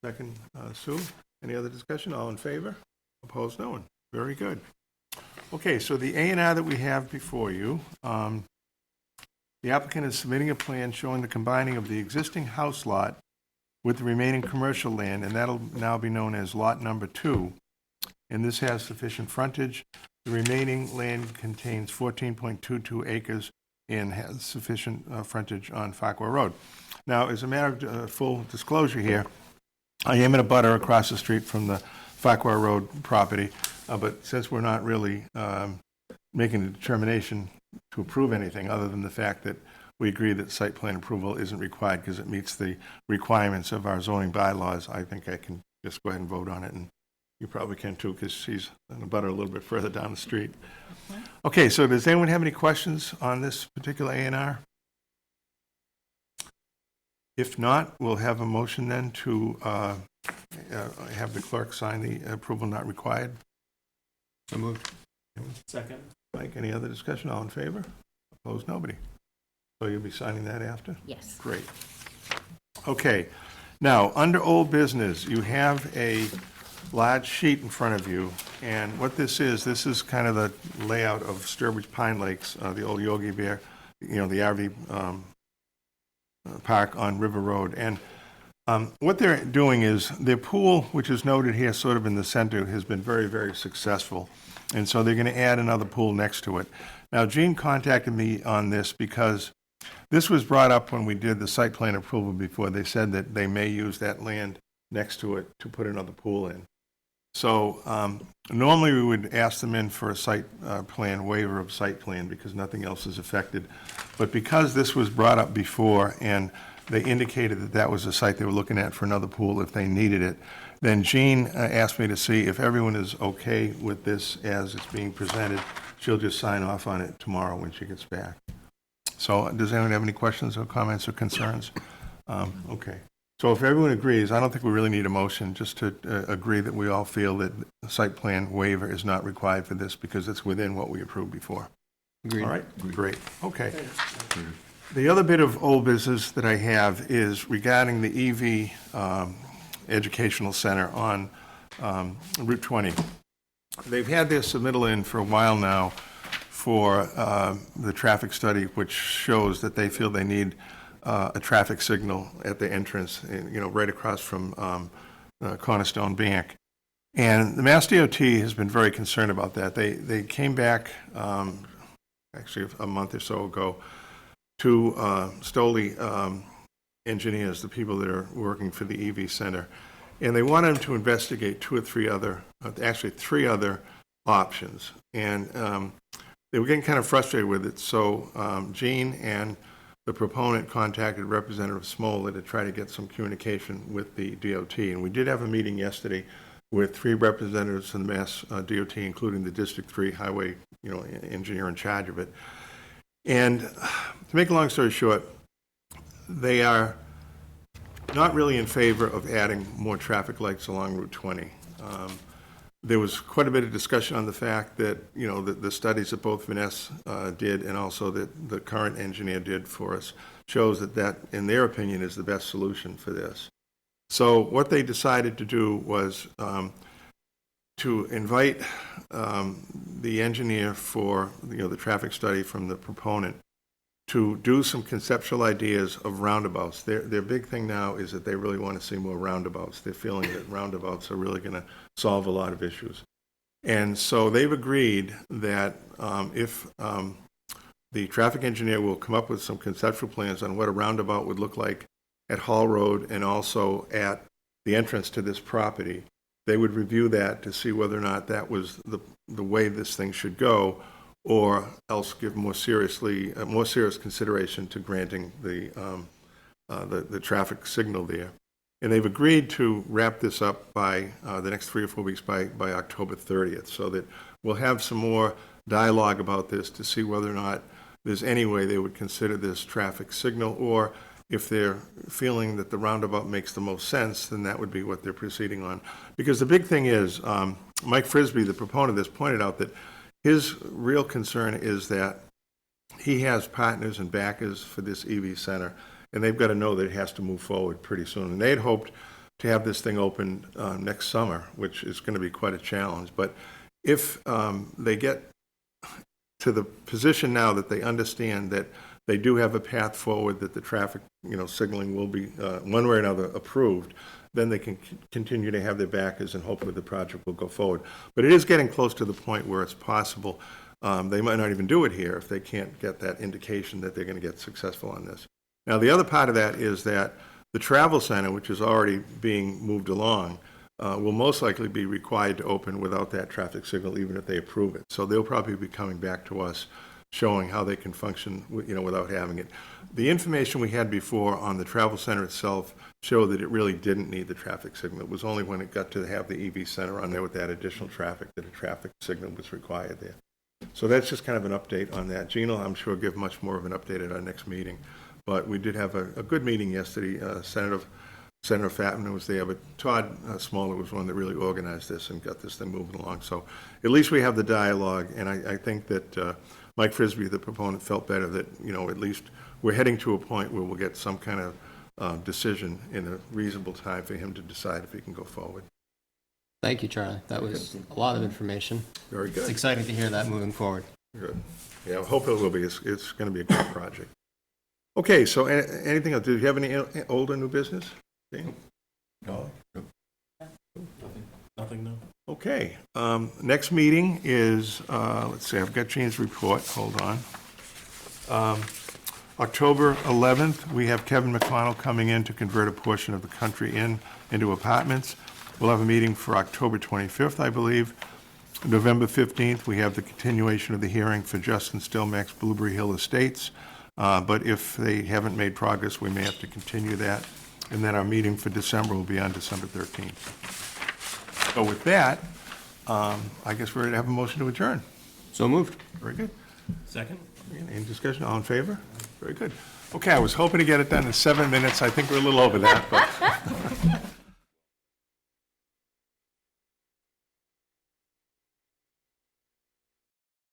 second, Sue. Any other discussion? All in favor? Opposed? No one. Very good. Okay, so the A&R that we have before you, the applicant is submitting a plan showing the combining of the existing house lot with the remaining commercial land, and that'll now be known as lot number 2. And this has sufficient frontage. The remaining land contains 14.22 acres and has sufficient frontage on Farquhar Road. Now, as a matter of full disclosure here, I am in a butter across the street from the Farquhar Road property, but since we're not really making a determination to approve anything other than the fact that we agree that site plan approval isn't required because it meets the requirements of our zoning bylaws, I think I can just go ahead and vote on it, and you probably can too because she's in a butter a little bit further down the street. Okay, so does anyone have any questions on this particular A&R? If not, we'll have a motion then to have the clerk sign the approval not required. So moved. Second. Mike, any other discussion? All in favor? Opposed? Nobody. So you'll be signing that after? Yes. Great. Okay. Now, under old business, you have a large sheet in front of you, and what this is kind of the layout of Sturbridge Pine Lakes, the old Yogi Bear, the RV park on River Road. And what they're doing is their pool, which is noted here sort of in the center, has been very, very successful. And so they're going to add another pool next to it. Now, Gene contacted me on this because this was brought up when we did the site plan approval before. They said that they may use that land next to it to put another pool in. So normally we would ask them in for a site plan waiver of site plan because nothing else is affected. But because this was brought up before and they indicated that that was the site they were looking at for another pool if they needed it, then Jean asked me to see if everyone is okay with this as it's being presented. She'll just sign off on it tomorrow when she gets back. So does anyone have any questions or comments or concerns? Okay. So if everyone agrees, I don't think we really need a motion, just to agree that we all feel that the site plan waiver is not required for this because it's within what we approved before. Agreed. All right? Great. Okay. The other bit of old business that I have is regarding the EV Educational Center on Route 20. They've had their submittal in for a while now for the traffic study, which shows that they feel they need a traffic signal at the entrance, right across from Cornerstone Bank. And the Mass DOT has been very concerned about that. They came back actually a month or so ago to Stoley engineers, the people that are working for the EV Center, and they wanted them to investigate three other options. And they were getting kind of frustrated with it, so Gene and the proponent contacted Representative Smollett to try to get some communication with the DOT. And we did have a meeting yesterday with 3 representatives from the Mass DOT, including the District 3 highway engineer in charge of it. And to make a long story short, they are not really in favor of adding more traffic lights along Route 20. There was quite a bit of discussion on the fact that, the studies that both Vanessa did and also that the current engineer did for us shows that, in their opinion, is the best solution for this. So what they decided to do was to invite the engineer for, the traffic study from the proponent to do some conceptual ideas of roundabouts. Their big thing now is that they really want to see more roundabouts. They're feeling that roundabouts are really going to solve a lot of issues. And so they've agreed that if the traffic engineer will come up with some conceptual plans on what a roundabout would look like at Hall Road and also at the entrance to this property, they would review that to see whether or not that was the way this thing should go, or else give more serious consideration to granting the traffic signal there. And they've agreed to wrap this up by the next 3 or 4 weeks by October 30th, so that we'll have some more dialogue about this to see whether or not there's any way they would consider this traffic signal, or if they're feeling that the roundabout makes the most sense, then that would be what they're proceeding on. Because the big thing is, Mike Frisbee, the proponent of this, pointed out that his real concern is that he has partners and backers for this EV center, and they've got to know that it has to move forward pretty soon. And they had hoped to have this thing open next summer, which is going to be quite a challenge. But if they get to the position now that they understand that they do have a path forward, that the traffic, signaling will be, one way or another, approved, then they can continue to have their backers, and hopefully the project will go forward. But it is getting close to the point where it's possible. They might not even do it here if they can't get that indication that they're going to get successful on this. Now, the other part of that is that the travel center, which is already being moved along, will most likely be required to open without that traffic signal, even if they approve it. So they'll probably be coming back to us, showing how they can function, without having it. The information we had before on the travel center itself showed that it really didn't need the traffic signal. It was only when it got to have the EV center on there with that additional traffic that a traffic signal was required there. So that's just kind of an update on that. Gina, I'm sure, will give much more of an update at our next meeting. But we did have a good meeting yesterday. Senator Fatman was there, but Todd Smoller was one that really organized this and got this thing moving along. So at least we have the dialogue, and I think that Mike Frisbee, the proponent, felt better that, at least we're heading to a point where we'll get some kind of decision in a reasonable time for him to decide if he can go forward. Thank you, Charlie. That was a lot of information. Very good. It's exciting to hear that moving forward. Good. Yeah, I hope it will be. It's going to be a great project. Okay, so anything else? Do you have any old or new business? Okay. No? Nothing new. Okay. Next meeting is, let's see, I've got Gene's report. Hold on. October 11th, we have Kevin McConnell coming in to convert a portion of the Country Inn into apartments. We'll have a meeting for October 25th, I believe. November 15th, we have the continuation of the hearing for Justin Stelmack's Blueberry Hill Estates. But if they haven't made progress, we may have to continue that. And then our meeting for December will be on December 13th. So with that, I guess we're going to have a motion to adjourn. So moved. Very good. Second? Any discussion? All in favor? Very good. Okay, I was hoping to get it done in 7 minutes. I think we're a little over that, but